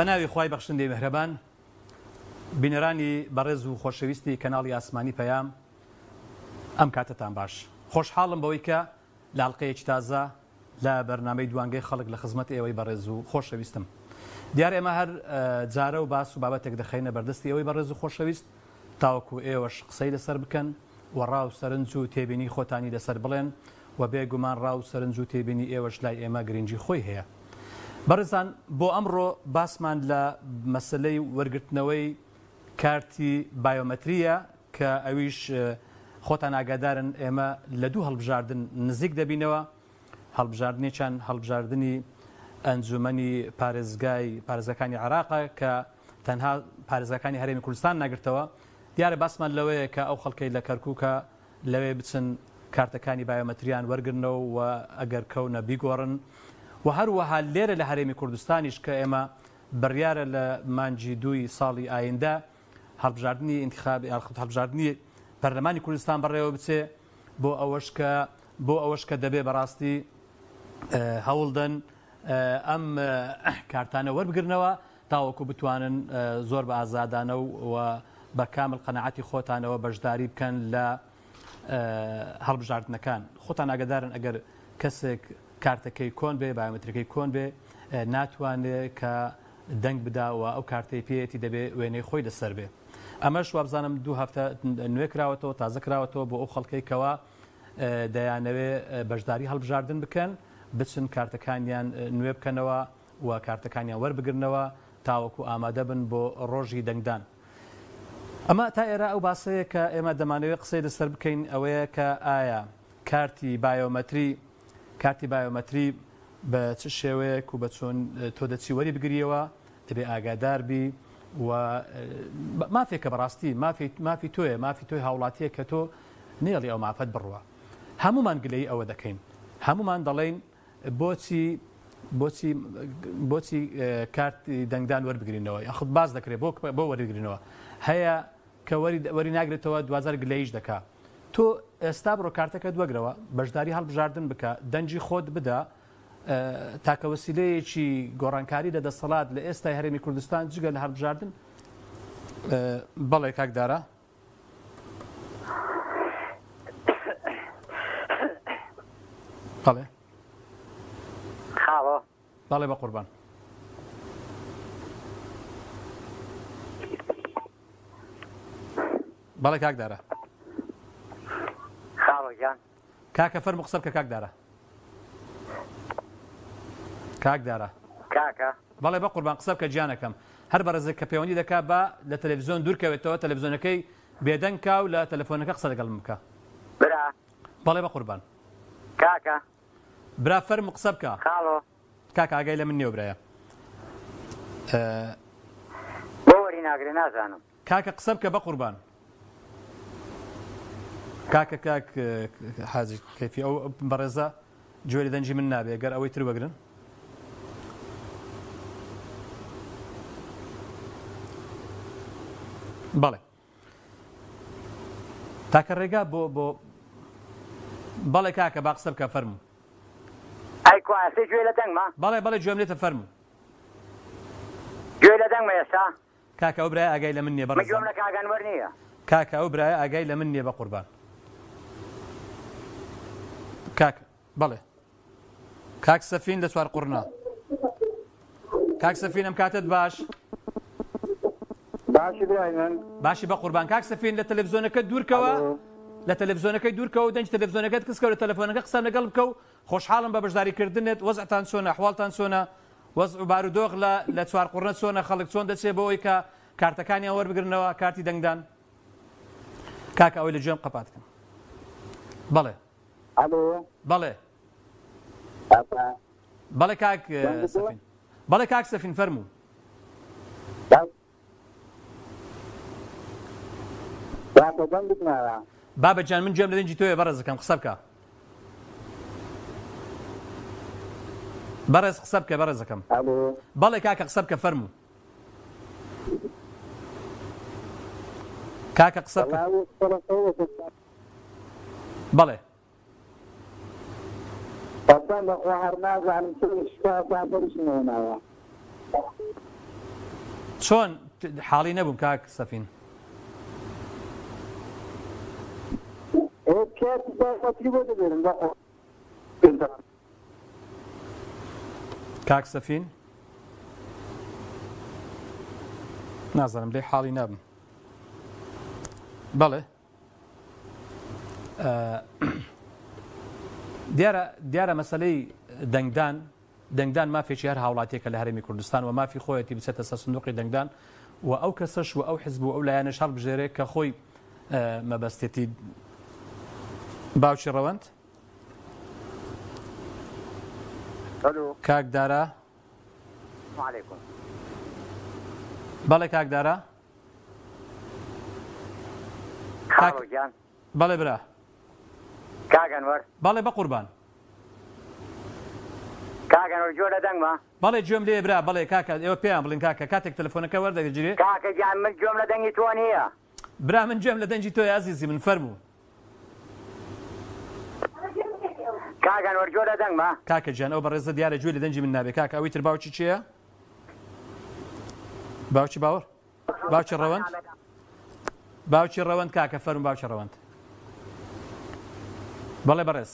بەناوی خوای بەخشندەی مهرەبان بینەرانی بەڕێز و خۆشەویستی کەناڵی ئاسمانی پەیام ئەم کاتتان باش خۆشحاڵم بەوەی کە لاڵقەیەکی تازە لە بەرنامەی دوانگەی خەڵک لە خزمەت ئێوەی بەڕێز و خۆشەویستم. دیارە ئێمە هەر جارە و باس و بابەتێک دەخەینە بەردەستی ئێوەی بەڕێز و خۆشەویست تاوەکو ئێوەش قسەی لەسەر بکەن و ڕاو سەرنج و تێبینی خۆتانی لەسەر بڵێن و بێگومان ڕاو سەرنج و تێبینی ئێوەش لای ئێمە گرنگی خۆی هەیە. بەڕێزان بۆ ئەمڕۆ باسمان لە مەسلەی وەرگرتنەوەی کارتی بایۆمەتریە کە ئەویش خۆتان ئاگادارن ئێمە لە دوو هەڵبژاردن نزیک دەبینەوە. هەڵبژاردنێکیان هەڵبژاردننی ئەنجومەنی پارێزەکانی عێراقە کە تەنها پارێزەکانی هەرێمی کوردستان ناگرتەوە. دیارە باسمان لەوەیە کە ئەو خەڵکەی لە کەرکووکە لەوێ بچن کارتەکانی بایۆمەتریان وەرگرنەوە و ئەگەر کەونە بیگۆڕن و هەروەها لێرە لە هەرێمی کوردستانیش کە ئێمە بڕیارە لە مانجی دووی ساڵی ئایندە هەڵبژاردننی پەرلەمانی کوردستان بەڕێوە بچێ بۆ ئەوەش کە دەبێ بەڕاستی هەوڵدەن ئەم کارتانە وەربگرنەوە تاوەکو بتوانن زۆر بە ئازادانە و بە کامل قەنەعەتی خۆتانەوە بەشداری بکەن لە هەڵبژاردنەکان. خۆتان ئاگادارن ئەگەر کەسێک کارتەکەی کۆن بێ بایۆمەتریەکەی کۆن بێ ناتوانێت کە دەنگ بداوە ئەو کارتەی پێیەتی دەبێ وێنەی خۆی لەسەر بێ. ئەمەش وابزانم 2 هەفتە نوێ کراوەتەوە تازە کراوەتەوە بۆ ئەو خەڵکەی کەوا دەیانەوێ بەشداری هەڵبژاردن بکەن بچن کارتەکانیان نوێ بکەنەوە و کارتەکانیان وەربگرنەوە تاوەکو ئامادە بن بۆ ڕۆژی دەنگدان. ئەمە تا ئێرە ئەو باسەیە کە ئێمە دەمانەوێت قسەی لەسەر بکەین ئەوەیە کە ئایا کارتی بایۆمەتری بە چ شێوەیەک و بە چۆن تۆ دەچی وەری بگریەوە دەبێ ئاگادار بی و مافێکە بەڕاستی مافی تۆیە مافی تۆی هاوڵاتیە کە تۆ نێڵی ئەو مافەت بڕوە. هەمومان گلەی ئەوە دەکەین، هەمومان دەڵێن بۆچی کارتی دەنگدان وەربگرینەوە یاخود باز دەکرێت بۆ وەربگرینەوە هەیە کە وەری ناگرێتەوە دوازار گلەیش دەکا. تۆ ئێستا بڕۆ کارتەکەت وەگرەوە بەشداری هەڵبژاردن بکە دەنجی خۆت بدە تاکە وەسیلەیەکی گۆڕانکاری لە دەسەڵات لە ئێستای هەرێمی کوردستان جگە لە هەڵبژاردن. بەڵێ کاکدارە بەڵێ بەڵێ بە قوربان بەڵێ کاکدارە کاکە فەرموو قسە بکە کاکدارە بەڵێ بە قوربان قسە بکە گیانەکەم. هەر بەڕێزێک کە پەیوەندی دەکات بە لە تەلەڤیزیۆن دوورکەوێتەوە تەلەڤیزیۆنەکەی بێدەنگ کا و لە تەلەفۆنەکە قسە لەگەڵم بکە. بەڵێ بە قوربان برا فەرموو قسە بکە کاکە ئاگای لە من نێو برایە بۆ وەری ناگرێ نازانم کاکە قسە بکە بە قوربان کاک حاجی کەیفی ئەو بەڕێزە جوێری دەنجی من نابێ گەر ئەوەی تر وەگرن. بەڵێ تاکە ڕێگا بۆ بەڵێ کاکە با قسە بکە فەرموو گوێ لە دەنگمە بەڵێ گوێم لێتە فەرموو گوێ لە دەنگمە ئێستا کاکە ئەو برایە ئاگای لە من نییە بەڕێز گوێم لە کاگەنوەر نییە کاکە ئەو برایە ئاگای لە من نییە بە قوربان کاکە بەڵێ کاک سەفین لە چوار قوڕنا کاک سەفین ئەم کاتت باشی بە قوربان کاک سەفین لە تەلەڤیزیۆنەکە دوورکەوە لە تەلەڤیزیۆنەکەی دوورکەوە دەنج تەلەڤیزیۆنەکەت کەسکە لە تەلەفۆنەکە قسەم لەگەڵ بکە و خۆشحاڵم بە بەشداریکردنت وەزعتان چۆنە ئەحواڵتان چۆنە وەزع و بارودۆخ لە چوار قوڕنە چۆنە خەڵک چۆن دەچێت بۆ ئەوەی کە کارتەکانیان وەربگرنەوە کارتی دەنگدان. کاکە ئەوەی لە گوێم قەپات بکەم بەڵێ بەڵێ کاک سەفین بەڵێ کاک سەفین فەرموو بابەجان من گوێم لە دەنجی تۆیە بەڕێزەکەم قسە بکە بەڕێز قسە بکە بەڕێزەکەم بەڵێ کاکە قسە بکە فەرموو کاکە قسە بکە بەڵێ چۆن حاڵی نەبووم کاک سەفین کاک سەفین نازانم لێ حاڵی نابم بەڵێ دیارە مەسەلەی دەنگدان مافێکی هەر هاوڵاتیەکە لە هەرێمی کوردستان و مافی خۆیەتی بچێتە سەر سندوقی دەنگدان و ئەو کەسەش و ئەو حیزب و ئەو لایەنە شەڕ بژێرێت کە خۆی مەبەستێتی باوکی ڕەوەند کاک دارا بەڵێ کاک دارا بەڵێ برا کاگەنوەر بەڵێ بە قوربان کاگەنوەر جۆرە دەنگمە بەڵێ گوێم لێ برا بەڵێ کاکە ئێوە پێیان بڵین کاکە کاتێک تەلەفۆنەکە وەردەگرێ کاکە گیان من گوێم لە دەنگی تۆ نییە برا من گوێم لە دەنگی تۆی عەزیزی من فەرموو کاگەنوەر جۆرە دەنگمە کاکە گیان ئەو بەڕێزە دیارە گوێ لە دەنگی من نابێ کاکە ئەوی تر باوکی چییە باوکی باوەڕ باوکی ڕەوەند باوکی ڕەوەند کاکە فەرموو باوکی ڕەوەند بەڵێ بەڕێز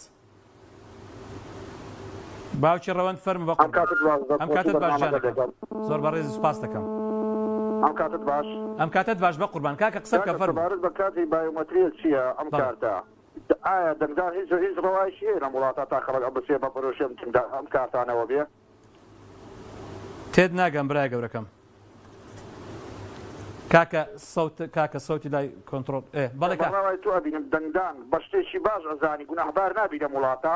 باوکی ڕەوەند فەرموو بە قوربان ئەم کاتت باش جانەکەم زۆر بەڕێزی سوپاس دەکەم ئەم کاتت باش بە قوربان کاکە قسە بکە فەرموو بە کاتی بایۆمەتریک چییە ئەم کارتە ئایا دەنگدان هیچ ڕەوایشی هەیە لە وڵاتە تا خەڵک بچێ بە پرۆژێم ئەم کارتانەوە بێ تێت ناگەم برای گەورەکەم کاکە سەوتی لای کۆنتڕۆل بەڵێ بەڵاوای تو ئەبینم دەنگدان بە شتێکی باش ئەزانی گوناحبار نابی لە وڵاتە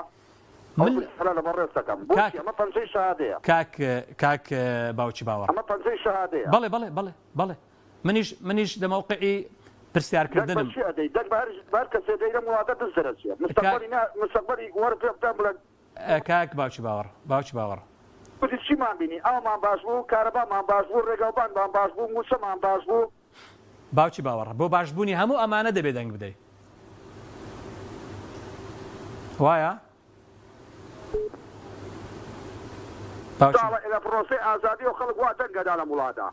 لە بەڕێستەکەم ئەمە پەنجەی شەهادەیە کاک باوکی باوەڕ ئەمە پەنجەی شەهادەیە بەڵێ بەڵێ بەڵێ بەڵێ منیش لە موقعی پرسیارکردنم دەنگ بار کەسێ دەی لە وڵاتە دەست دەرەچێت مستەقبەلی وەرە پێ بتان بڵێن کاک باوکی باوەڕ گوتی چیمان بینی ئەومان باش بوو کارەبامان باش بوو ڕێگەڵبانمان باش بوو موسەمان باش بوو باوکی باوەڕ بۆ باشبوونی هەموو ئەمانە دەبێت دەنگ بدەیت وایە لە پرۆسی ئازادی و خەڵک وا دەنگەدا لە وڵاتە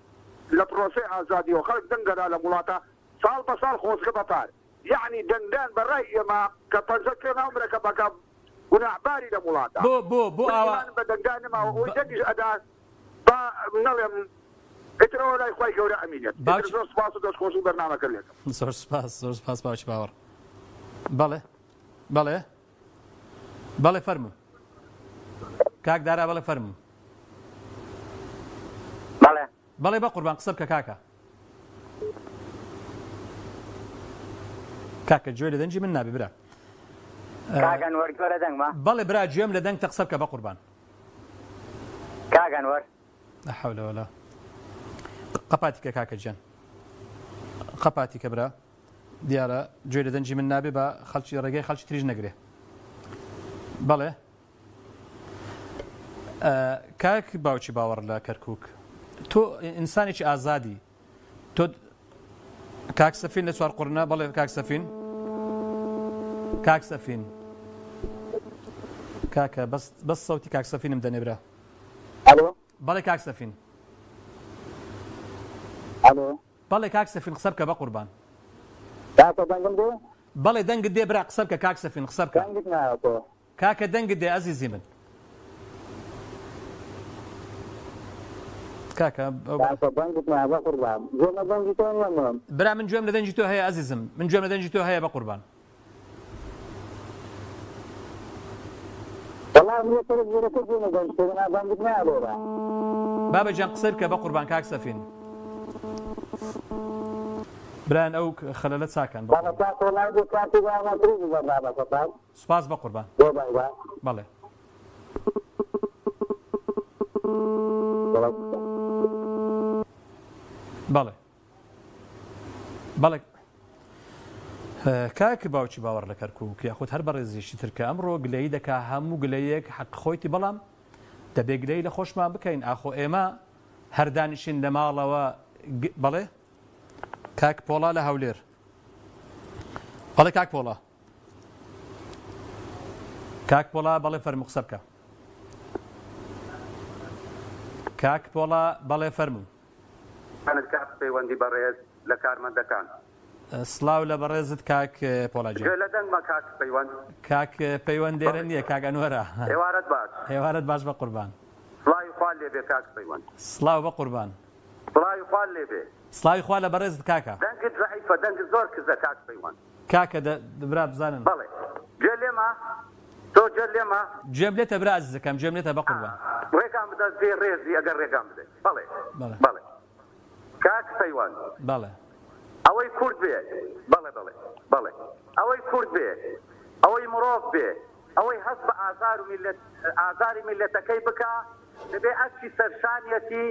لە پرۆسی ئازادی و خەڵک دەنگەدا لە وڵاتە ساڵ بە ساڵ خۆزگە بەپار یعنی دەنگدان بەڕای ئێمە کە پەنجەکە ناومرەکە بەکە گوناحباری لە وڵاتە بۆ ئاوا بە دەنگدان نماوە ئەوی دەنگیش ئەدا با نەڵێم ئێترەوە لای خوای گەورە ئەمینێت زۆر سپاس و دەستخۆشی بەرنامەکە لێکم زۆر سپاس باوکی باوەڕ بەڵێ فەرموو کاک دارا بەڵێ فەرموو بەڵێ بە قوربان قسە بکە کاکە گوێ لە دەنگی من نابێ برا کاگەنوەر جۆرە دەنگمە بەڵێ برا گوێم لە دەنگ تە قسە بکە بە قوربان کاگەنوەر لا حول ولا قەپاتی کە کاکە گیان قەپاتی کە برا دیارە گوێ لە دەنگی من نابێ بە خەڵکی ڕێگەی خەڵکی تریژ نەگرێ بەڵێ کاک باوکی باوەڕ لە کەرکووک تۆ ئینسانێکی ئازادی تۆ کاک سەفین لە چوار قورنە بەڵێ کاک سەفین کاکە بەس سەوتی کاک سەفینم دەنێ برا بەڵێ کاک سەفین بەڵێ کاک سەفین قسە بکە بە قوربان بەڵێ دەنگت دێ برا قسە بکە کاک سەفین قسە بکە کاکە دەنگت دێ ئەزیزی من کاکە برا من گوێم لە دەنگی تۆ هەیە ئەزیزم من گوێم لە دەنگی تۆ هەیە بە قوربان بابەجان قسە بکە بە قوربان کاک سەفین برایان ئەو خەلەلە چاکەن سوپاس بە قوربان بەڵێ بەڵێ کاک باوکی باوەڕ لە کەرکووک یاخود هەر بە ڕێزیشی ترکە ئەمڕۆ گلەیی دەکا هەموو گلەیەک حەق خۆیتی بەڵام دەبێ گلەی لە خۆشمان بکەین ئاخۆ ئێمە هەردانیشین لە ماڵەوە بەڵێ کاک پۆڵا لە هەولێر بەڵێ کاک پۆڵا بەڵێ فەرموو قسە بکە کاک پۆڵا بەڵێ فەرموو كانت كاك بيوندي بريز لكارمندكان سلااو لە بەڕێزت کاک پۆڵاجی لە دەنگمە کاک پەیوەند کاک پەیوەند دێرە نییە کاک ئەنوەرە ئێوارەت باش هێوارەت باش بە قوربان سڵاوی خوال لێبێ کاک پەیوەند سلااو بە قوربان سڵاوی خوال لێبێ سلاوی خوا لە بەڕێزت کاکە دەنگت ضعیفە دەنگت زۆر کزە کاک پەیوەند کاکە دەبرا بزانن بەڵێ گوێ لێمە تۆ گوێ لێمە گوێم لێتە برا عزیزەکەم گوێم لێتە بە قوربان ڕێگام بدە پێ ڕێزی ئەگەر ڕێگام بدە بەڵێ بەڵێ بەڵێ کاک پەیوەند بەڵێ ئەوەی کورد بێ بەڵێ بەڵێ بەڵێ ئەوەی کورد بێ ئەوەی مرۆڤ بێ ئەوەی هەست بە ئازاری میلەتەکەی بکە دەبێ ئەچی سەرشانیەتی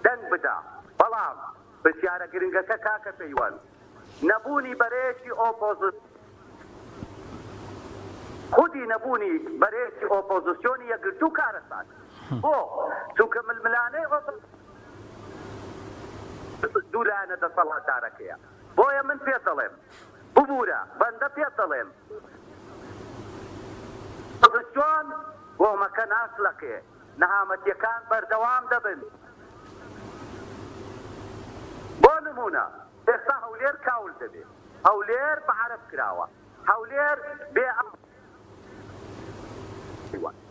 دەنگ بدا بەڵام پرسیارە گرنگەکە کاکە پەیوەند نەبوونی بەرەیەکی ئۆپۆزیسیۆن خودی نەبوونی بەرەیەکی ئۆپۆزیسیۆنی یەکگرتوو کارەسات بۆ چونکە ململانەی دوولانە دەسەڵاتدارەکەیە بۆیە من پێ دەڵێم ببوورە بەندە پێ دەڵێم ئۆپۆزیسیۆن بۆمەکە ناسڵەکێ نەهامەتیەکان بەردەوام دەبن بۆ نمونە ئێستا هەولێر کاول دەبێت هەولێر بەعەرەب کراوە هەولێر بێ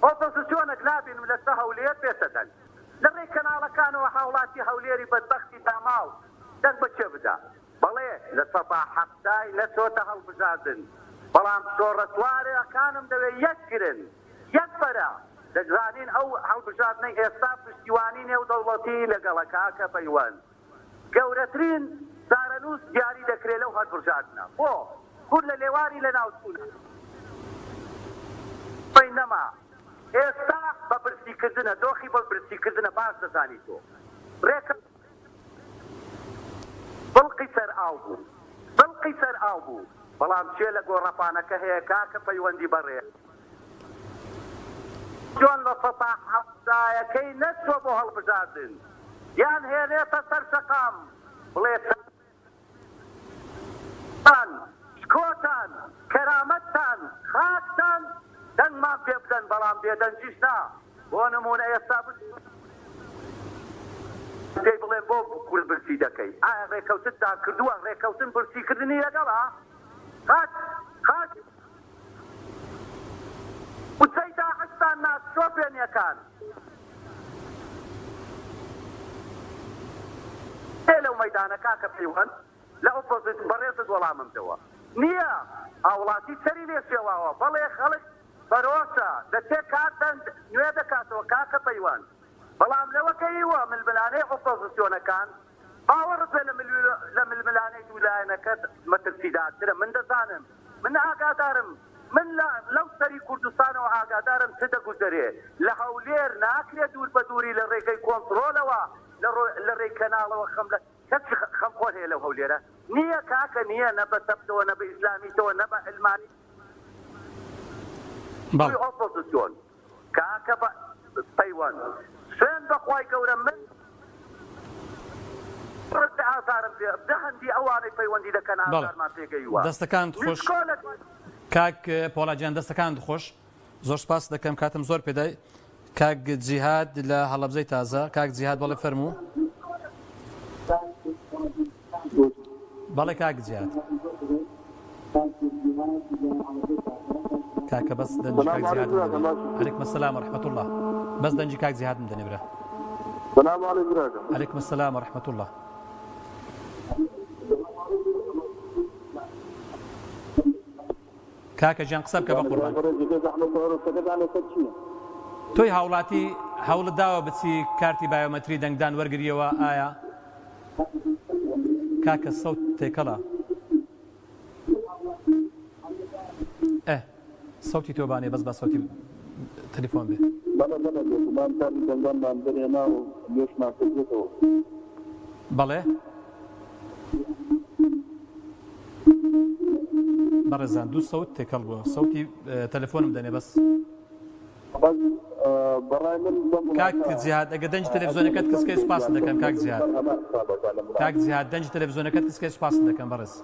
ئۆپۆزیسیۆنێک نابینم لەسەر هەولێر بێتە دەنگ لە ڕێی کەناڵەکانەوە هاوڵاتی هەولێری بەدبەختی داماو دەنگ بە چێ بدا بەڵێ لە سەفا حەفتای نەچۆتە هەڵبژاردن بەڵام شۆڕەتوارەکانم دەوێت یەکگرن یەک بەرە دەزانین ئەو هەڵبژاردنەی ئێستا پشتیوانی نێودەوڵەتی لەگەڵە کاکە پەیوەند گەورەترین زارەنووس دیاری دەکرێت لەو هەڵبژاردنە بۆ کورد لە لێواری لە ناوچوونە نەما ئێستا بە برسیکردنە دۆخی بە برسیکردنە باش دەزانی تۆ ڕێکە بڵقی سەر ئاو بوو بڵقی سەر ئاو بوو بەڵام چێ لە گۆڕەپانەکە هەیە کاکە پەیوەندی بەڕێ چۆن لە سەتا حەفتایەکەی نەچوە بۆ هەڵبژاردن یان هێنێتە سەر شەقام بڵێت شکۆتان کەرامەتتان خاکتان دەنگمان پێ بدەن بەڵام بێدەنجیش نا بۆ نمونە ئێستا پێی بڵێن بۆ کورد برسی دەکەی ئایا ڕێکەوتنتان کردووە ڕێکەوتن برسیکردنی لەگەڵا خاک وچەی داعشتان ناس شۆپێنیەکان لەو مەیدانە کاکە پەیوەند لە ئۆپۆزیسیۆن بەڕێزت وەڵاممدەوە نییە هاوڵاتی سەری لێ شێواوە بەڵێ خەڵک بەرۆشە دەچێت کاتەن نوێ دەکاتەوە کاکە پەیوەند بەڵام لەوەکەیوە ململانەی ئۆپۆزیسیۆنەکان باوەڕت بێ لە ململانەی دوولایەنەکەت مەترسیدارترە من دەزانم من ئاگادارم من لەو سەری کوردستانەوە ئاگادارم چ دەگوزەرێ لە هەولێر ناکرێت دوور بە دووری لە ڕێگەی کۆنتڕۆلەوە لە ڕێی کەناڵەوە کەسی خەمخۆر هەیە لەو هەولێرە نییە کاکە نییە نە بە سەبتەوە نە بە ئیسلامیتەوە نە بە ئەلمانی ئۆپۆزیسیۆن کاکە پەیوەند سوێن بەخوای گەورە من ئازارم پێ هەندی ئەوانەی پەیوەندی دەکەن ئازارمان پێگەیوە دەستەکان خۆش کاک پۆڵاجیان دەستەکان خۆش زۆر سپاس دەکەم کاتم زۆر پێدای کاک جیهاد لە هەڵەبجەی تازە کاک جیهاد بەڵێ فەرموو بەڵێ کاک جیهاد کاکە بەس دەنجی کاک جیهاد عەلەیکم السەلام وەرەحمەتوڵ الله بەس دەنجی کاک جیهاد بدەنێ برا عەلەیکم السەلام وەرەحمەتوڵ الله کاکە گیان قسە بکە بە قوربان تۆی هاوڵاتی هەوڵت داوە بچی کارتی بایۆمەتری دەنگدان وەرگریەوە ئایا کاکە سەوت تێکەڵە سەوتی تۆبانێ بەس بە سەوتی تەلیفۆن بێ بەڵێ بەڕێزان دوو سەوت تێکەڵ بووە سەوتی تەلەفۆنم دەنێ بەس کاک جیهاد ئەگە دەنج تەلەڤیزۆنەکەت کەسکەی سوپاس دەکەم کاک جیهاد دەنج تەلەڤیزۆنەکەت کەسکەی سوپاس دەکەم بەڕێز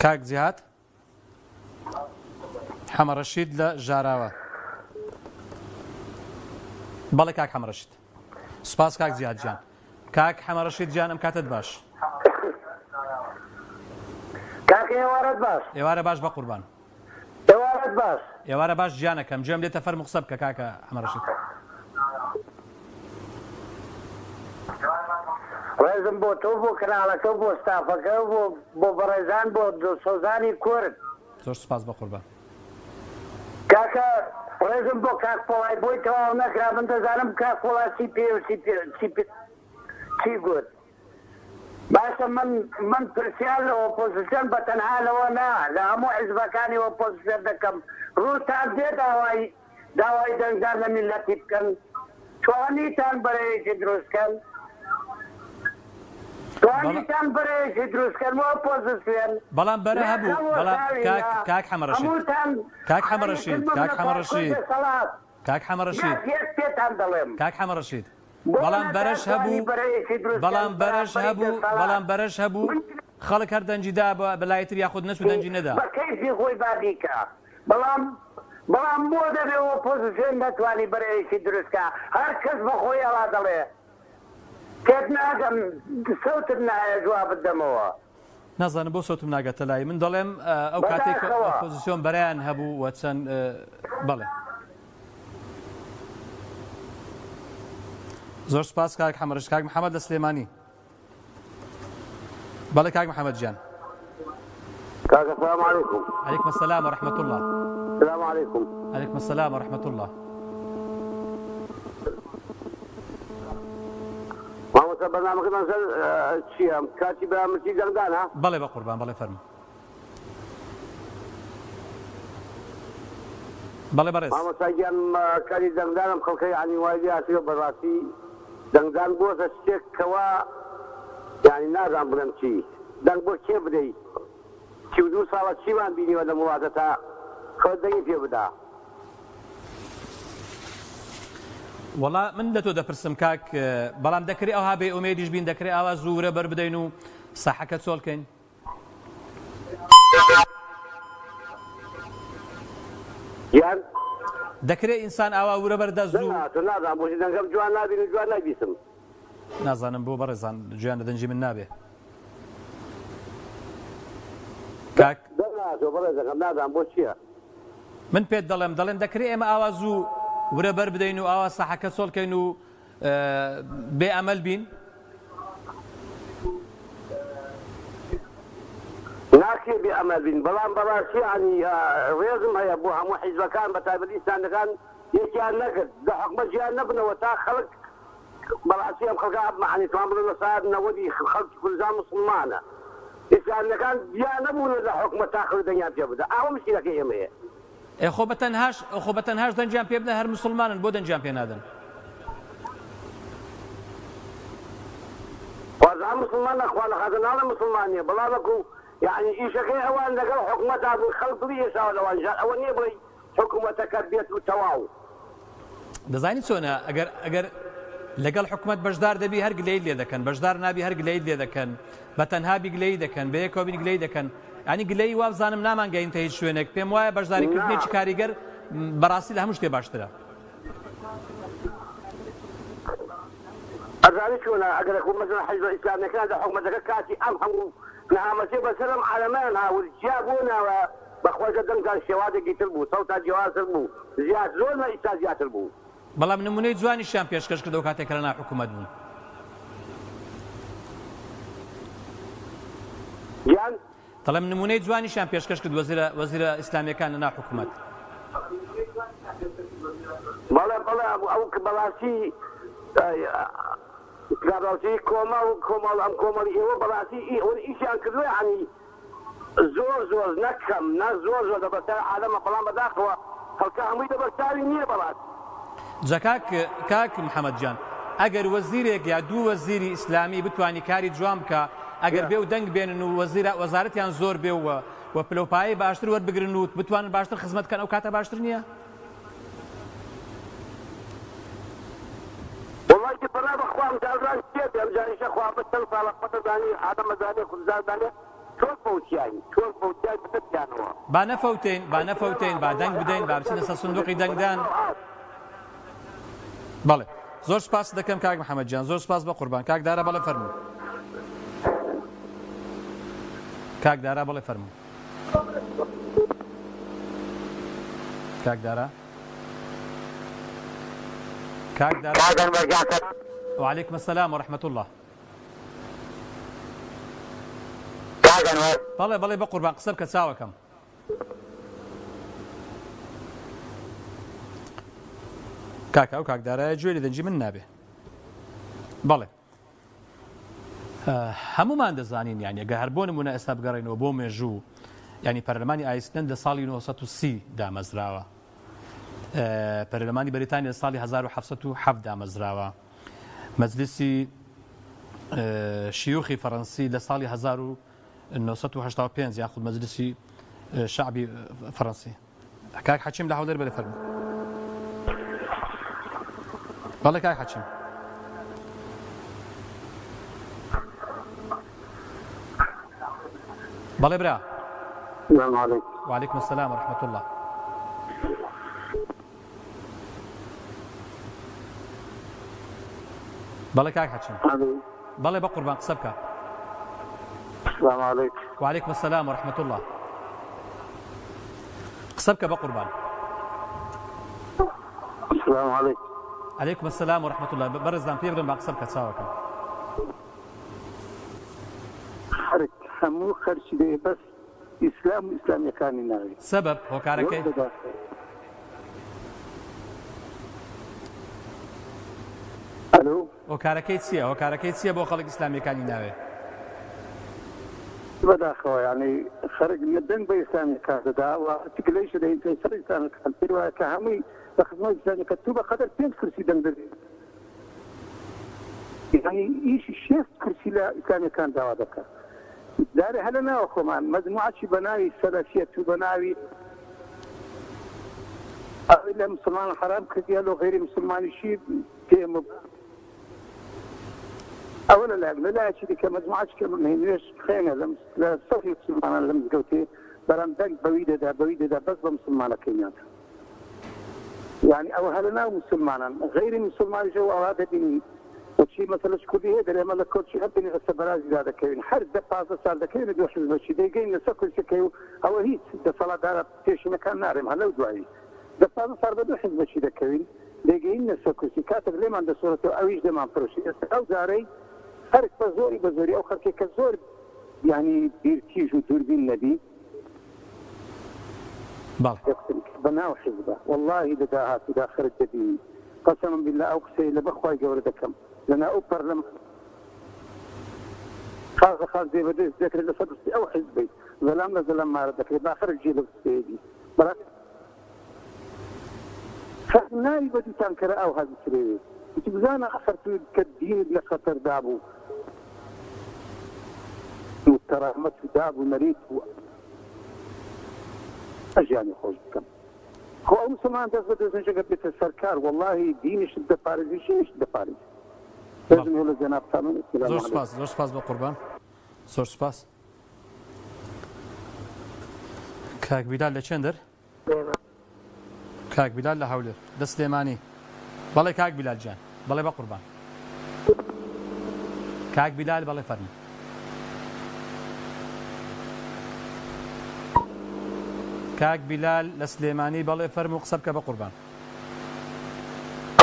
کاک جیهات حەمە ڕەشید لە ژاراوە. بەڵێ کاک حەمە ڕەشید. سوپاس کاک جیهات گیان. کاک حەمە ڕەشید گیان ئەم کاتت باش. کاک ئێوارەت باش. ئێوارە باش بە قوربان. ئێوارەت باش. ئێوارە باش گیانەکەم گوێم لێتە فەرموو قسە بکە کاکە حەمە ڕەشید. ڕێزم بۆ تۆ بۆ کراڵەکە بۆ ستافەکە بۆ بەڕێزان بۆ سۆزانی کورد. زۆر سوپاس بە قوربان. کاکە ڕێزم بۆ کاک پۆڵای بۆی تەواو نەکرا من دەزانم کاک پۆڵاسی چی گوت. باشە من پرسیار لە ئۆپۆزیسیۆن بە تەنها لەوە نا لە هەموو حیزبەکانی ئۆپۆزیسیۆن دەکەم ڕووتان دێ داوای دەنگدان لە میلەتی بکەن توانیتان بەرەیەکی دروستکەن توانیتان بەرەیەکی دروستکەن و ئۆپۆزیسیۆن بەڵام بەرە هەبوو بەڵام کاک حەمە ڕەشید کاک حەمە ڕەشید کاک حەمە ڕەشید کاک حەمە ڕەشید پێتان دەڵێم کاک حەمە ڕەشید بەڵام بەرەش هەبوو بەڵام بەرەش هەبوو خەڵک هەر دەنجیدا بەلایەتر یاخود نەچ و دەنجی نەدا بە کەیفی خۆی بادیکە بەڵام بۆ دەبێ ئۆپۆزیسیۆن نەتوانی بەرەیەکی دروستکە هەر کەس بە خۆی ئەوا دەڵێ تێت ناگەم سەوتت نایە جواب بدەمەوە. نازانم بۆ سەوتم ناگەتە لای من دەڵێم ئەو کاتێک ئۆپۆزیسیۆن بەرایان هەبوو وە چەند بەڵێ زۆر سپاس کاک حەمە ڕەشید. کاک محەممەد لە سلێمانی. بەڵێ کاک محەممەد گیان. كاك السلام عليكم. عليكم السلام ورحمة الله. السلام عليكم. عليكم السلام ورحمة الله. ما برنامج نزل شيء كاتب مسجد زندان ها. بلى بقربان بلى فرم. بلى بريس. ما مسجد كاتب زندان مخلك يعني وايد أشياء براسي زندان بوس الشيك كوا يعني نازم برمشي. دان بوس كيف بدي. شو دو صار شيء ما بيني ولا مواتها خدني في بدا. والله من دەتۆ دەپرسم کاک بەڵام دەکرێت ئەوها بێ ئومێدیش بین دەکرێت ئاوا زوورە بەر بدەین و ساحەکە چۆڵکەین. یان دەکرێت ئینسان ئاوا ورە بەردا زوو نازانم بۆچی دەنگەم جوان نابین و جوان نابیستم. نازانم بۆ بەڕێزان گویان لە دەنجی من نابێ. کاک نازانم بۆ چییە؟ من پێت دەڵێن دەکرێت ئێمە ئاوا زوو ورە بەر بدەین و ئاوا ساحەکە چۆڵکەین و بێ ئەمەل بین. ناکێ بێ ئەمەل بین بەڵام بەڕاستی ینی ڕێزم هەیە بۆ هەموو حیزبەکان بە تایبەتی ساندەکان یەکیان نەکرد لە حکومە گیان نەبنەوە تا خەڵک بەڕاستی ئەم خەڵکە معنی توان بڵێن لە ساعت نەوەدی خەڵکی کوردستان موسڵمانە ئێسانەکان گیان نەبوون لە حکومە تا خەڵک دەنگیان پێ بدە ئاوا مشکلەکەی ئێمە هەیە. خۆ بەتەنهاش دەنجیان پێ بدەن هەر موسڵمانن بۆ دەنجیان پێ نادەن. وەزان موسڵمان نەخوا لە خەزەناڵە موسڵمانیە بەڵام وەکو یعنی ئیشەکەی ئەوان لەگەڵ حکومەتا بوو خەڵک دڵی ئێساوە لەوانجار ئەوە نییە بڵێ حکومەتەکە بێت و تەواو. دەزانی چۆنە ئەگەر لەگەڵ حکومەت بەشدار دەبی هەر گلەیت لێ دەکەن بەشدار نابی هەر گلەیت لێ دەکەن بەتەنهابی گلەی دەکەن بە یەکەوە گلەی دەکەن ینی گلەی وابزانم نامانگەینتە هیچ شوێنێک پێم وایە بەشداریکردنێکی کاریگەر بەڕاستی لە هەموو شتێ باشترە. ئەزانی چۆنە ئەگەر مەسەڵەن حیزبە ئیسلامیەکان لە حکومەتەکە کاتی ئەم هەموو نەهامەتی بەسەرم عالەمان هاورجیا بوونەوە بەخۆشە دەنگان شێوازێکی تر بوو سەوتا جیاوازتر بوو زیاد زۆر لە ئیستا زیاتر بوو. بەڵام نمونەی جوانیشیان پێشکەش کردەوە کاتێک لە ناو حکومەت بوون. گیان دەڵێم نمونەی جوانیشیان پێشکەش کرد وەزیرە ئیسلامیەکان لە ناو حکومەت. بەڵێ ئەو بەڵاستی کابراوسی کۆمە و کۆمەڵ ئەم کۆمەڵی ئێوە بەڵاستی ئیشیان کردووە ینی زۆر نەکەم نە زۆر دەبەستار عالەمە بەڵام بەداخەوە خەڵکە هەمووی دەبەستاوی نییە بەڵات. جا کاک محەممەد جان ئەگەر وەزیرێک یا دوو وەزیری ئیسلامی بتوانی کاری جوان بکە ئەگەر بێ و دەنگ بێنن و وەزارەتیان زۆر بێ و پلەپایی باشتر وەربگرن و بتوانن باشتر خزمەتکەن ئەو کاتە باشتر نییە؟ والله بەنا بەخوام جاران شێت ئەم جاریشە خوا بەسەر ساڵە خۆتەدانی ئادەمەزانێ کوردستان دانێ تۆ بەوتیای بتیانەوە با نەفەوتین با دەنگ بدەین با بچینە سەر سندوقی دەنگدان. بەڵێ زۆر سپاس دەکەم کاک محەممەد جان، زۆر سپاس بە قوربان. کاک دارا بەڵێ فەرموو. کاک دارا بەڵێ فەرموو. کاک دارا وعليكم السلام ورحمة الله. بەڵێ بە قوربان قسە بکە چاوەکەم. کاکە ئەو کاکدارایە گوێ لە دەنجی من نابێ. بەڵێ هەمومان دەزانین یانی ئەگە هەر بۆ نمونە ئێستا بگەڕێنەوە بۆ مێژوو ینی پەرلەمانی ئایسلەند لە ساڵی 1930 دامەزراوە، پەرلەمانی بەریتانیا لە ساڵی 1707 دامەزراوە، مەجلیسی شیوخی فەڕەنسی لە ساڵی 1985 یاخود مەجلیسی شعبی فەڕەنسی. کاک حەچیم لە هەولێر بەلێ فەرموو. بەڵێ کاک حەچیم. بەڵێ برا. السلام عليكم. وعليكم السلام ورحمة الله. بەڵێ کاک حەچیم. بەڵێ بە قوربان قسە بکە. السلام عليكم. وعليكم السلام ورحمة الله. قسە بکە بە قوربان. السلام عليكم. عليكم السلام ورحمة الله. بەرزدان پێ برن با قسە بکە چاوەکەم. حرك هەموو خەرچی دێ بەس ئیسلام و ئیسلامیەکانی ناوی. سەبەب هۆکارەکەی ئەلۆ هۆکارەکەی چییە؟ هۆکارەکەی چییە بۆ خەڵک ئیسلامیەکانی ناوێ؟ بەداخەوە یعنی خەرج لە دەنگ بە ئیسلامیەکان دەدا و ئەرتیکلەیش دەین پێی سەر ئیسلامیەکان پێی وایە کە هەمووی بە خزمەت ئیسلامیەکە تو بەقەدەر 5 کرسی دەنگ دەدەی. یعنی ئیشی 6 کرسی لە ئیسلامیەکان داوا دەکات. دارێ هەلە ناوە خۆمان مەجموعەتی بە ناوی سەلەفیەت و بە ناوی ئەوەی لە مسلمان حرام کردیە لە غێری مسلمانیشی پێم ئەوە لەلایەکی دیکە مەجموعەتی کە نوێش خێنە لە سەفی مسلمانان لە مزگەوتێ بەرام دەنگ بەوی دەدا بەس بە مسلمانەکەیان. یعنی ئەوە هەلە ناو مسلمانان غێری مسلمانیشە و ئەوا دەبینی وشي مثلا شكون هذا لما لا كل شيء ابني السبراز هذا كاين حرب دقه صار كاين دوش المشي دايقين نسكر شكايو او هي صلاه دار تيش مكان نارم هلا ودعي دقه صار بدوش المشي ده كاين دايقين نسكر شي كاتب لي عند صوره اويش ده ما بروشي او داري خرج بزوري او خرج كزور يعني بيرتيج ودوربين النبي بله بناو حزبه والله بداها في داخل الدين قسما بالله اقسم لبخوي جوردكم لنا أوبر لما خاص زي بديت ذكر اللي صدرتي أو حزبي ظلام ما ردك بآخر الجيل السيدي بلا فناي بدي تنكر أو هذا السرير وتبزانا أخرت كالدين اللي خطر دابو والترامت دابو مريت أجاني خوشكم هو مسلمان تثبت زنجة بيت السركار والله دينش الدفارزي شيش الدفارزي لازم يقول جناب قانون زۆر سپاس بە قوربان زۆر سپاس. کاک بیلال لە چێندەر؟ کاک بیلال لە هەولێر دە سلێمانی. بەڵێ کاک بیلال جان بەڵێ بە قوربان. کاک بیلال بەڵێ فەرموو. کاک بیلال لە سلێمانی بەڵێ فەرموو قسە بکە بە قوربان.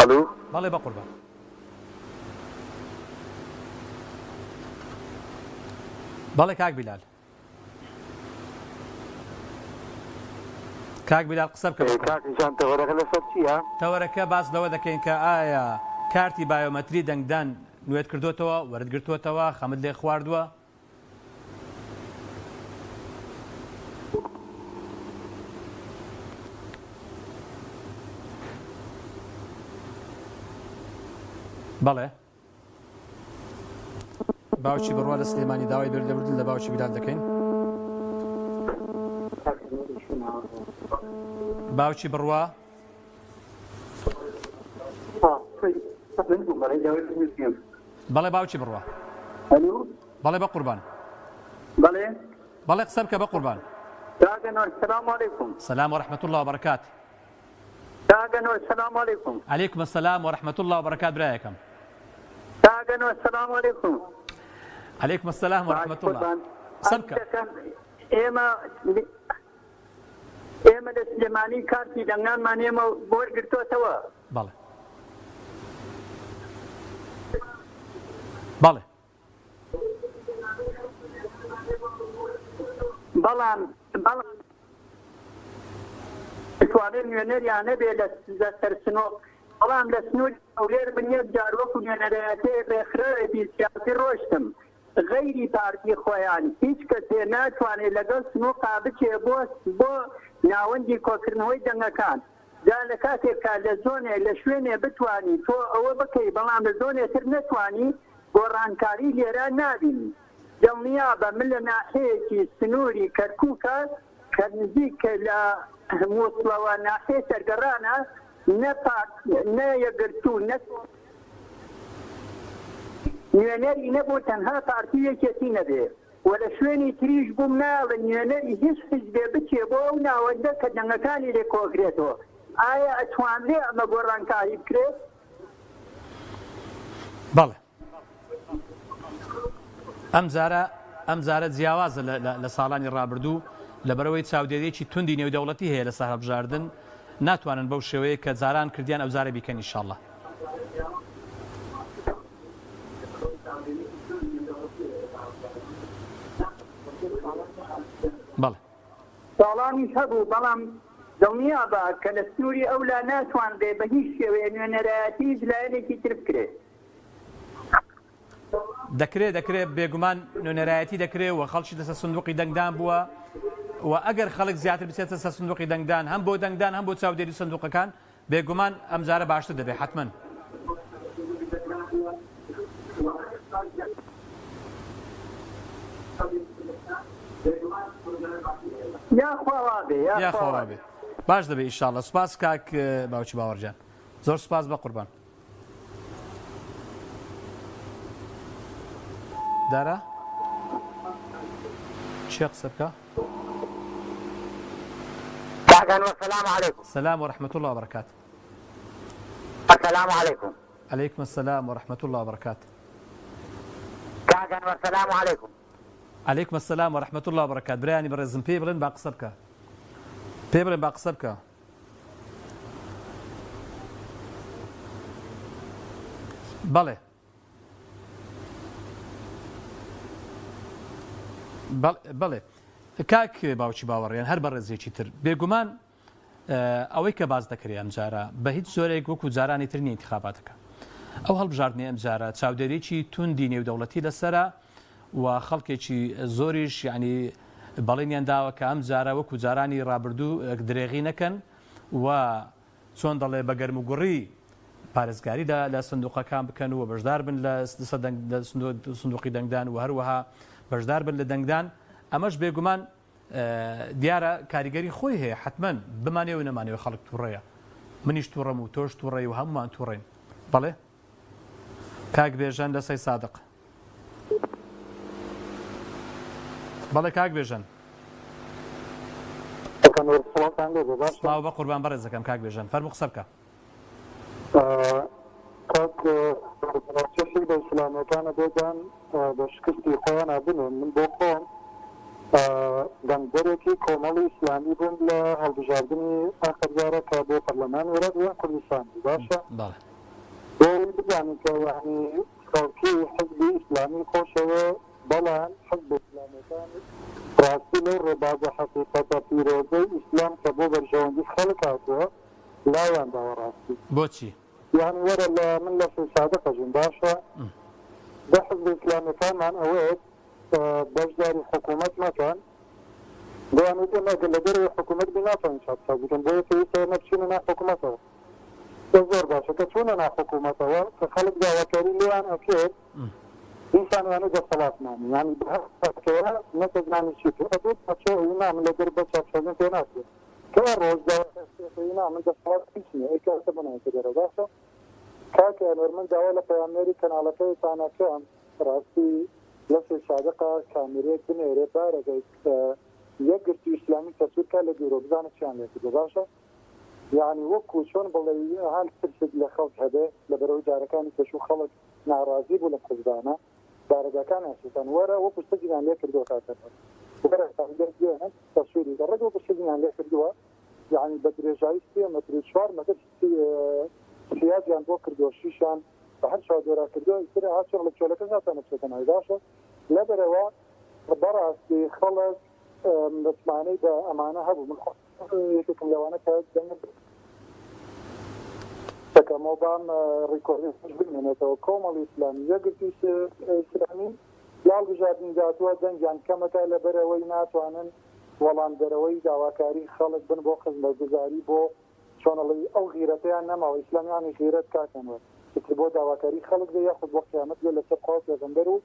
الو بەڵێ بە قوربان. بەڵێ کاک بیلال. کاک بیلال قسە بکە. کاکیشان تەوەرەکە لەسەر چییە؟ تەوەرەکە باس لەوە دەکەین کە ئایا کارتی بایۆمەتری دەنگدان نوێت کردوتەوە وەرگرتووەتەوە خەمت لێ خواردووە؟ بەڵێ باوکی بڕوا لە سلێمانی داوای بردن لە باوکی بیلال دەکەین. باوکی بڕوا بەڵێ باوکی بڕوا الو بەڵێ بە قوربان. بەڵێ بەڵێ قسە بکە بە قوربان. كاغنور السلام عليكم. السلام ورحمة الله وبركاته. كاغنور السلام عليكم. عليكم السلام ورحمة الله وبركاته برايكم. كاغنور السلام عليكم. عليكم السلام ورحمة الله. سبكة. ئێمە لە سلێمانی کارتی دەنگانمانێمە بۆ وەرگرتووەتەوە. بەڵێ بەڵێ بەڵام دەتوانێت نوێنەریان نەبێ لە سەرسنۆ، بەڵام لە سنوور ئەولێر بنیە جار وەکو نوێنەرایەتێ ڕێکخراوێتی سیاسی ڕۆشتم غەیری پارتی خۆیان هیچ کەسێ ناتوانێت لەگەڵ سنووقا بچێ بۆ ناوەندی کۆکردنەوەی دەنگەکان. جا لە کاتێکا لە زۆنێ لە شوێنێ بتوانی تۆ ئەوە بکەی بەڵام لە زۆنێتر نەتوانی گۆڕانکاری لێرە نابینی. دڵنیابە من لە ناحەیەکی سنووری کەرکووکە کە نزیکە لە مووسڵەوە ناحەیە سەرگەڕانە نە یەکگرتوو نوێنەری نەبوو تەنها پارتیەکێتی نەبێ و لە شوێنی تریش بووم ناڵە نوێنەری هیچ حیزبێ بچێ بۆ ئەو ناوەندە کە دەنگەکانی لێ کۆکرێتەوە. ئایا ئەتوانرێ ئەمە گۆڕانکاری بکرێت؟ بەڵێ ئەم جارە جیاوازە لە ساڵانی ڕابردوو لەبەرەوەی چاودێریەکی توندی نێودەوڵەتی هەیە لە سەرهەڵبژاردن ناتوانن بەو شێوەیە کە جاران کردیان ئەو جارە بیکەن ئینشاءڵڵا. بەڵێ ساڵانیش هەبوو بەڵام دڵنیابە کە لە سنووری ئەولا ناتوانرێ بە هیچ شێوەیە نوێنەرایەتی لایەنێکی تر بکرێت. دەکرێت بێگومان نوێنەرایەتی دەکرێت و خەڵکی لەسەر سندوقی دەنگدان بووە و ئەگەر خەڵک زیاتر بچێتە سەر سندوقی دەنگدان هەم بۆ دەنگدان هەم بۆ چاودێری سندوقەکان بێگومان ئەم جارە باشتر دەبێت حتمەن. یاخوا بێ باش دەبێت ئینشاءڵڵا. سوپاس کاک باوکی باوەڕجان، زۆر سوپاس بە قوربان. دارا چی قسە بکە؟ السلام عليكم. السلام ورحمة الله وبركاته. السلام عليكم. عليكم السلام ورحمة الله وبركاته. السلام عليكم. عليكم السلام ورحمة الله وبركاته. برياني برزم بيبرن باقصة بكا بيبرن باقصة بكا بەڵێ بەڵێ کاک باوکی باوەڕیان هەر بە ڕێزێکی تر بێگومان ئەوەی کە باز دەکرێت ئەم جارە بە هیچ زۆرێک وەکو جارانی تر نیە انتخاباتەکە. ئەو هەڵبژاردنی ئەم جارە چاودێریی توندی نێودەوڵەتی لەسەرە و خەڵکێکی زۆریش یعنی بەڵێنیان داوە کە ئەم جارە وەکو جارانی ڕابردوو درێغی نەکەن و چۆن دەڵێ بە گەرم و گوڕی پارێزگاری لە سندوقەکان بکەن و بەشدار بن لە سندوقی دەنگدان و هەروەها بەشدار بن لە دەنگدان. ئەمەش بێگومان دیارە کاریگەری خۆی هەیە حتمەن بمانێ و نەمانێەوە خەڵک تووڕێیە منیش تووڕەم و تۆش تووڕێی و هەمومان تووڕێن. بەڵێ کاک بێژەن لە سەی سادق. بەڵێ کاک بێژەن سڵاو بە قوربان بەڕێزەکەم کاک بێژەن فەرموو قسە بکە. چێشی بە ئیسلامەکانە بێدان بە شکستی خۆیان نابنێن. من بۆ خۆم دەنگدەرێکی کۆمەڵی ئیسلامی بووم لە هەڵبژاردننی ئاخرجارە کە بۆ پەرلەمان وێرە یان کوردستان باشە بۆی بزانین کە یعنی خەڵکی حزبی ئیسلامی خۆشەوە بەڵام حزب ئیسلامیەکان ڕاستی لەو ڕێبازە حەقیقەتە پیرۆزەی ئیسلام کە بۆ بەرژەوەندی خەڵک هاتووە لاوان داوە ڕاستی. بۆچی؟ يعني ورا من لا في صادقة جنباشا ده حزب الإسلامي كان عن أوقات بجدار حكومة مكان ده يعني إما قل دري حكومة بنافع إن شاء الله لكن ده في نفسنا حكومته تزور باشا كتوننا حكومته كخلق ده وكاري لي عن أكيد إنسان يعني ده صلاة معني يعني بحثة نتج عن الشيء أبوت أشياء ينام لدر بشر شغل تناسي كان روز ده ينام من ده صلاة إنسانية إيه كاتبنا كده باشا كاكا نورمن داوله في امريكا على كيف انا كان راسي لەسێ سادقا کامێرەیەک بنێرێ بارەگەی یەک گرتی ئیسلامی تەسوورکە لە بیرۆ بزانە چیان لێ کردو باشە یعنی وەکو چۆن بڵێ هەل ترسێک لە خەڵک هەبێ لە بەرەوەی جارەکانی پێشوو خەڵک ناڕازی بوو لە قوزدانە بارەگاکان ئاسوسان وەرە وەکو شتێکیان لێ کردووە کاتەکە وەرە دێنن تەسووری دەڕێت وەکو شتێکیان لێ کردووە یعنی بە درێژایی 3 مەتر 4 مەتر سیازیان بۆ کردووە شیشان بە هەر چاودێرا کردووە ئیتر هاچۆن لە چۆلەکە ناتوانێت بچێتەنەوەی باشە لەبەرەوە بەڕاستی خەڵک متمانەی بە ئەمانە هەبوو من یەکێکم لەوانە کە دەکەمەوە بام ڕیکۆردی بمێنێتەوە کۆمەڵی ئیسلامی یەکگرتی ئیسلامی لاڵ بژاردن داتووە دەنگیان کەمەکە لەبەرەوەی ناتوانن وەڵامدەرەوەی داواکاری خەڵک بن بۆ خزمەتگوزاری بۆ چۆنەڵی ئەو غیرەتیان نەماوە ئیسلامیانی غیرەت کاکەنوە بۆ داواکاری خەڵک دە یاخود بۆ قیامەت لە لەسەر قاڵ پێغەمبەر و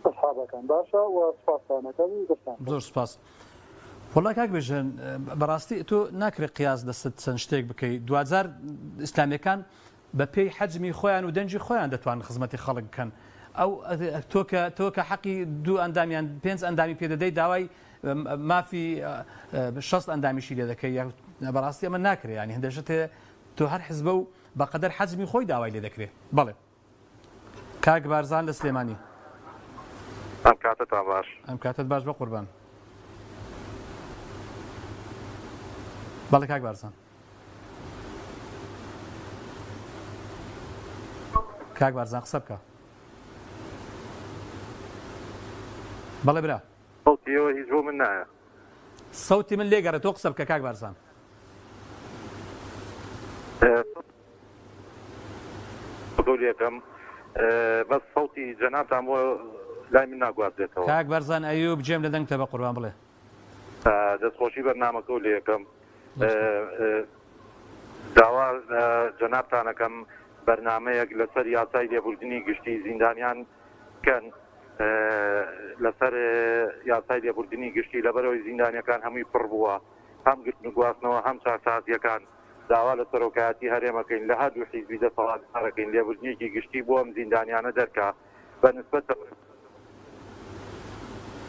ئەصحابەکان باشە و سپاسانەکەی گفتان زۆر سپاس وڵای کاک بێژن بەڕاستی تۆ ناکرێت قیاس دەست چەند شتێک بکەیت دوجار ئیسلامیەکان بە پێی حەجمی خۆیان و دەنجی خۆیان دەتوانن خزمەتی خەڵک بکەن ئەو تۆ کە حەقی 2 ئەندامیان 5 ئەندامی پێدەدەی داوای مافی 6 ئەندامیشی لێ دەکەی بەڕاستی ئەمە ناکرێت ینی هەندێشت تۆ هەر حزبە و بەقەدەر حەجمی خۆی داوای لێ دەکرێت بەڵێ کاک بارزان لە سلێمانی ئەم کاتتان باش ئەم کاتت باش بە قوربان بەڵێ کاک بارزان کاک بارزان قسە بکە بەڵێ برا سەوتیەوە هیچ بۆ من نایە سەوتی من لێگەڕێت تۆ قسە بکە کاک بارزان قولێکم بەس سەوتی جەنابتان بۆ لای من ناگواردێتەوە کاک بارزان ئەیوب جێم لە دەنگتە بە قوربان بڵێ دەستخۆشی بەرنامەکە و لێەکەم داوا جەنابتانەکەم بەرنمەیەک لەسەر یاسای لێبوردنی گشتی زیندانیان کەن لەسەر یاسای لێبوردنی گشتی لەبەرەوەی زیندانیەکان هەمووی پڕ بووە هەم گرتن و گواستنەوە هەم چارسازیەکان داوا لە سەرۆکایەتی هەرێمەکەین لە هەردوو حیزبی دەسەڵاتدارەکەین لێبوردنیەکی گشتی بۆ ئەم زیندانیانە دەرکا بە نسبەت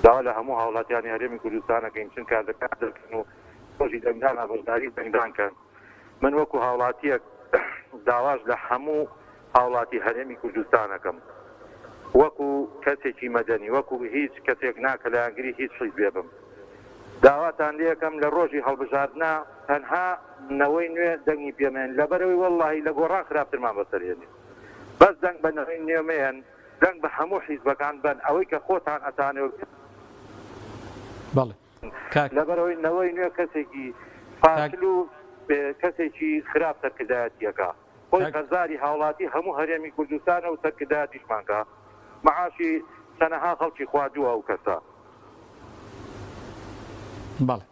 داوا لە هەموو هاوڵاتیانی هەرێمی کوردستانەکەین چون کاردەکان دەکەن و خۆشی دەنگدان ئابەرداری دەنگدانکەن من وەکو هاوڵاتیەک داواش لە هەموو هاوڵاتی هەرێمی کوردستانەکەم وەکو کەسێکی مەدەنی وەکو هیچ کەسێک ناکە لە ئەنگری هیچ حیز بێ بم داواتان لێەکەم لە ڕۆژی هەڵبژاردنا تەنها نەوەی نوێ دەنگی پێمێن لەبەرەوەی وەڵڵاهی لە گۆڕان خراپترمان بەسەرێنێ بەس دەنگ بە نەوەی نوێمەیەن دەنگ بە هەموو حیزبەکان بن ئەوەی کە خۆتان ئەتانێ بەڵێ لەبەرەوەی نەوەی نوێ کەسێکی فاشل و کەسێکی خراپ سەرکردایەتیەکە خۆی هەزاری هاوڵاتی هەموو هەرێمی کوردستانە و سەرکردایەتیشمانکە معاشی چەنەها خەڵکی خواردووە ئەو کەسە بەڵێ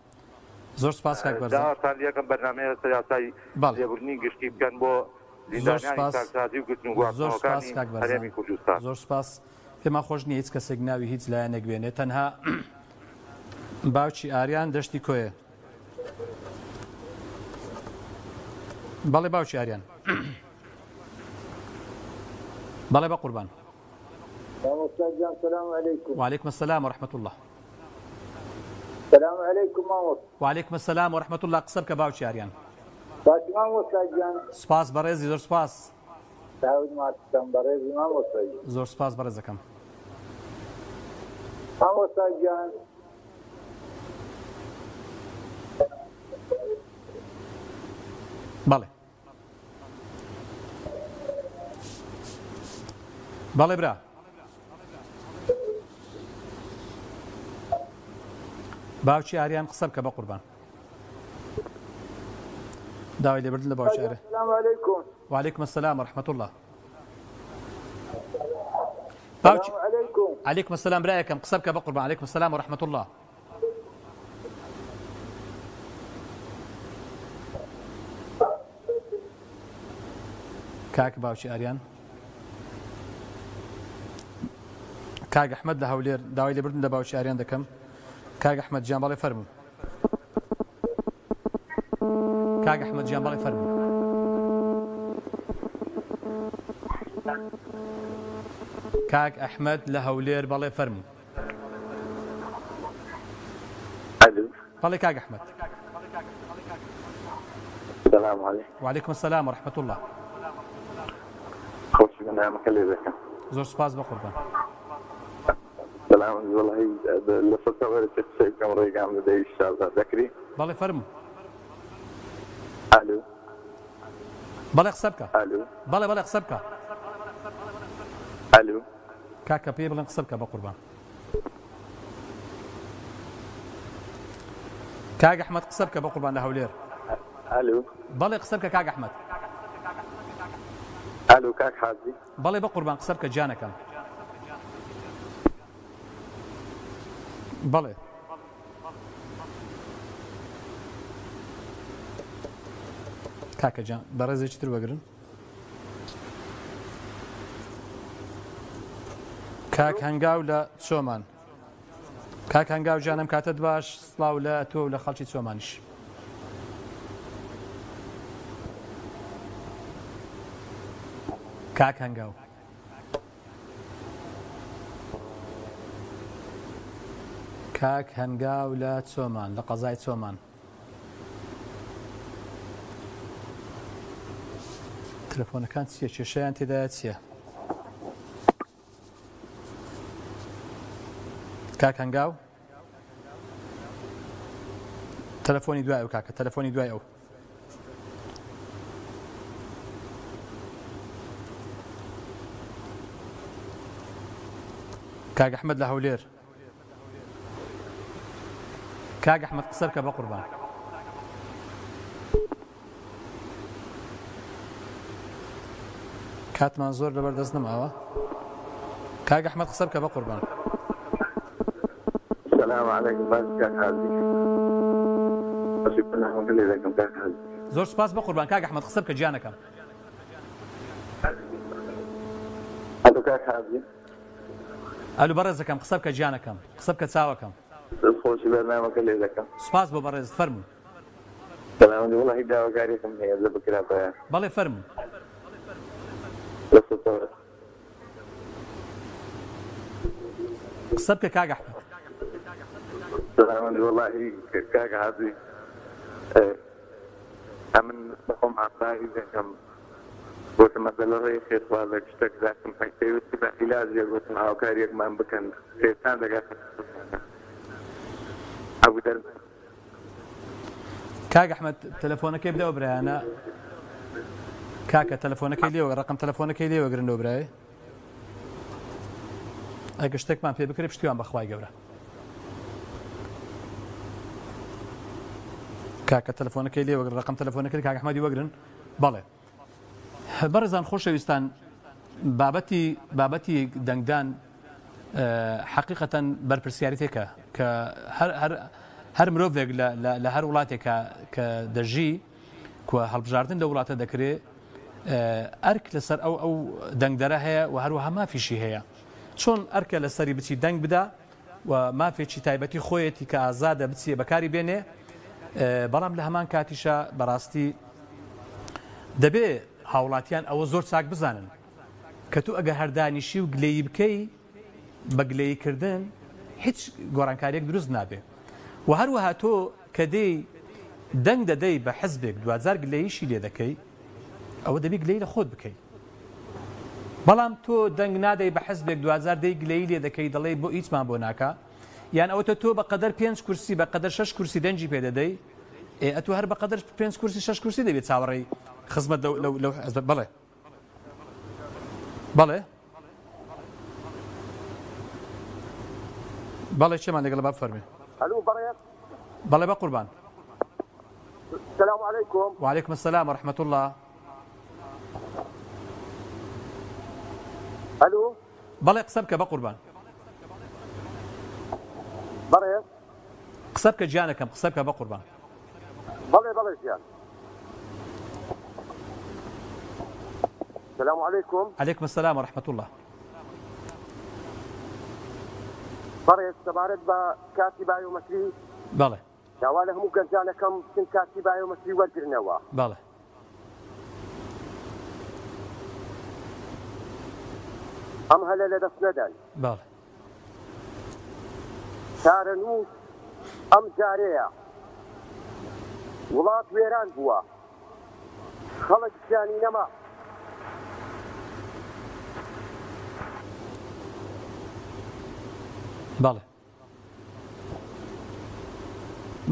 زۆر سپاس کاک بەرزان داواتان لێەکەم بەرنامەیە سەر یاسای لێبوردنی گشتی بکەن بۆ زیندانیانی ساکسازی و گرتن و گواستنەوەکانی هەرێمی کوردستان زۆر سپاس پێمان خۆش نییە هیچ کەسێک ناوی هیچ لایەنێک بێنێت تەنها باوکی ئاریان دەشتی کۆیە بەڵێ باوکی ئاریان بەڵێ بە قوربان السلام عليكم وعليكم السلام ورحمة الله السلام عليكم مامۆس وعليكم السلام ورحمة الله قسە بکە باوکی ئاریان باش مامۆستاجیان سپاس بەڕێزی زۆر سپاس داود ماچتم بەڕێزی مامۆستاجی زۆر سپاس بەڕێزەکەم مامۆستاجیان بەڵێ بەڵێ برا باوکی ئاریان قسە بکە بە قوربان داوای لێبردن لە باوکی ئاریان السلام عليكم وعليكم السلام ورحمة الله باوکی عليكم عليكم السلام برایەکەم قسە بکە بە قوربان عليكم السلام ورحمة الله کاک باوکی ئاریان کاک ئەحمەد لە هەولێر داوای لێبردن لە باوکی ئاریان دەکەم کاک ئەحمەد گیان بەڵێ فەرموو کاک ئەحمەد گیان بەڵێ فەرموو کاک ئەحمەد لە هەولێر بەڵێ فەرموو. الو بەڵێ کاک ئەحمەد. السلام عليكم. وعليكم السلام ورحمة الله. خوش بنامك اللي ذكر. زۆر سپاس بە قوربان. سلام والله لفت شيء كم رقم لدي ان شاء الله ذكري. بەڵێ فەرموو. الو بەڵێ قسە بکە. الو بەڵێ قسە بکە. الو کاکە پێی بڵێن قسە بکە بە قوربان. کاک ئەحمەد قسە بکە بە قوربان لە هەولێر. الو بەڵێ قسە بکە کاک ئەحمەد. الو كاك حازي. بەڵێ بە قوربان قسە بکە جانەکەم. بەڵێ. کاکە جان بەڕێزێکی تر وەگرن. کاک هەنگاو لە چۆمان. کاک هەنگاو جانم کاتت باش، سڵاو لە تۆ و لە خەڵکی چۆمانیش. کاک هەنگاو. کاک هەنگاو لە چۆمان، لە قەزای چۆمان. تەلەفۆنەکان چییە؟ کێشەیان تێدایە چییە؟ کاک هەنگاو؟ تەلەفۆنی دوای ئەو کاکە، تەلەفۆنی دوای ئەو. کاک ئەحمەد لە هەولێر. کاک ئەحمەد قسە بکە بە قوربان. کاتمان زۆر لەبەردەست نەماوە. کاک ئەحمەد قسە بکە بە قوربان. السلام عليكم باش كاك حازي. خوش بنامك اللي ذكر كاك حازي. زۆر سپاس بە قوربان. کاک ئەحمەد قسە بکە گیانەکەم. الو كاك حازي. ئەلو بەڕێزەکەم قسە بکە گیانەکەم، قسە بکە چاوەکەم. خوش برنامج اللي ذكر. سپاس بۆ بەڕێز فەرموو. سلام والله دعوة قاريكم هي ذبكرها بها. بەڵێ فەرموو. قسە بکە کاک ئەحمەد. سلام والله كاك حازي. من بقوم عطائي ذكر. قلت مثلا رئيس هذا اشتك لكن حتى يتبع علاج قلت معه كاريك ما بكن سيتان ذاك ابو درب. کاک ئەحمەد تەلەفۆنەکەی بدەوە برایانە. کاکە تەلەفۆنەکەی لێوە، ڕقم تەلەفۆنەکەی لێوەگرنەوە برایە. ئەگە شتێکمان پێ بکرێ پشتیوان بەخوای گەورە. کاکە تەلەفۆنەکەی لێوەگرن، ڕقم تەلەفۆنەکەی کاک ئەحمەدی وەگرن. بەڵێ بەڕێزان خۆشەویستان، بابەتی دەنگدان حقیقەتەن بەرپرسیاری تێکە کە هەر مرۆڤێک لە هەر وڵاتێکە کە دەژی کە هەڵبژاردن لە وڵاتە دەکرێت ئەرک لەسەر ئەو دەنگدەرە هەیە و هەروەها مافیشی هەیە. چۆن ئەرکە لەسەری بچی دەنگ بدا و مافێکی تایبەتی خۆیەتی کە ئازادە بچیە بەکاری بێنێ، بەڵام لە هەمان کاتیشە بەڕاستی دەبێ هاوڵاتیان ئەوە زۆر چاک بزانن کە تو ئەگە هەردانیشی و گلەیی بکەی بە گلەییکردن هیچ گۆڕانکاریەک دروست نابێ. و هەروەها تۆ کە دەی دەنگ دەدەی بە حزبێک دوزار گلەییشی لێ دەکەی، ئەوە دەبی گلەی لە خۆت بکەیت. بەڵام تۆ دەنگ نادەی بە حزبێک دوزار دەی گلەیی لێ دەکەی دەڵێ بۆ هیچمان بۆ ناکە، یان ئەوتە تۆ بەقەدەر 5 کورسی بەقەدەر 6 کورسی دەنجی پێ دەدەی، ئەتو هەر بەقەدەر 5 کورسی 6 کورسی دەبێت چاوەڕێی خزمەت لەو حزب. بەڵێ بەڵێ بەڵێ چێمان لەگەڵ باب فەرمێ. الو بريت. بەڵێ بە قوربان. السلام عليكم. وعليكم السلام ورحمة الله. الو بەڵێ قسە بکە بە قوربان. بريت. قسە بکە گیانەکەم، قسە بکە بە قوربان. بلي زياد. السلام عليكم. عليكم السلام ورحمة الله. بريت تبارك بكاتي بايومتري. بەڵێ داواله هەموو گەنجانەکەم سن کاتی بايومتري وەرگرنەوە. بەڵێ ئەم هەلە لە دەست نەدان باڵێ چارەنووس ئەم جارەیە وڵات وێران بووە خەڵک گیانی نەما باڵێ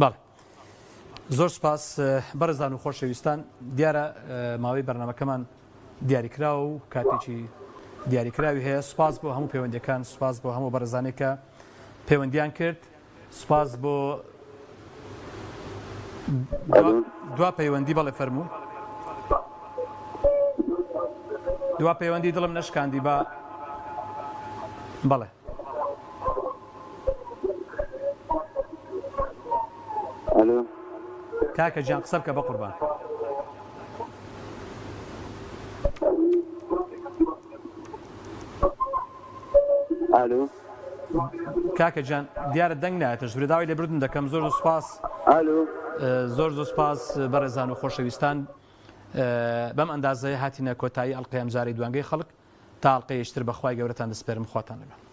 باڵێ زۆر سپاس بەڕێزان و خۆشەویستان دیارە ماوەی بەرنامەکەمان دیاریکراوە و کاتێکی دیاریکراوی هەیە سوپاس بۆ هەموو پەیوەندیەکان سوپاس بۆ هەموو بەڕێزانێک کە پەیوەندیان کرد سوپاس بۆ دوا پەیوەندی بەڵێ فەرموو دوا پەیوەندی دڵم نەشکاندی بە بەڵێ کاکە جان قسە بکە بە قوربان الو کاکە جان دیارە دەنگ نایەتە ژوورێ داوای لێبردن دەکەم زۆر سوپاس الو زۆر سوپاس بەڕێزان و خۆشەویستان بەم ئەندازەیە هاتینە کۆتایی ئەڵقەی ئەمجارەی دوانگەی خەڵک تا ئەڵقەی یەشتر بەخوای گەورەتان دەسپێرم خواتان لەگەڵ